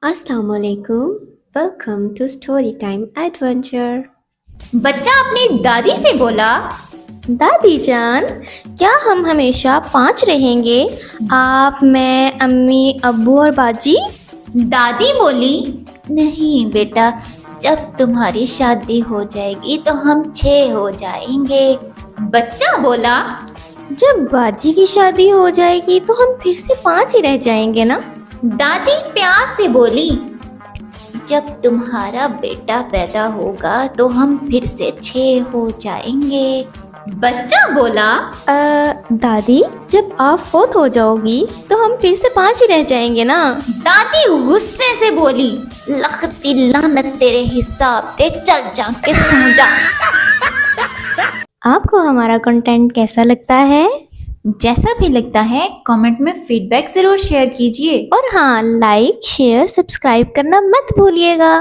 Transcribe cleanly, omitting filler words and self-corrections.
अस्सलाम वालेकुम। Welcome to story time adventure. बच्चा अपनी दादी से बोला, दादी जान, क्या हम हमेशा 5 रहेंगे? आप, मैं, अम्मी, अब्बू और बाजी? दादी बोली, नहीं बेटा, जब तुम्हारी शादी हो जाएगी तो हम 6 हो जाएंगे। बच्चा बोला, जब बाजी की शादी हो जाएगी तो हम फिर से 5 ही रह जाएंगे ना? दादी प्यार से बोली, जब तुम्हारा बेटा पैदा होगा तो हम फिर से 6 हो जाएंगे। बच्चा बोला, दादी, जब आप फोत हो जाओगी तो हम फिर से 5 ही रह जाएंगे ना? दादी गुस्से से बोली, लखती लानत तेरे हिसाब ते, चल जा के सो जा। आपको हमारा कंटेंट कैसा लगता है? जैसा भी लगता है कमेंट में फीडबैक जरूर शेयर कीजिए। और हाँ, लाइक, शेयर, सब्सक्राइब करना मत भूलिएगा।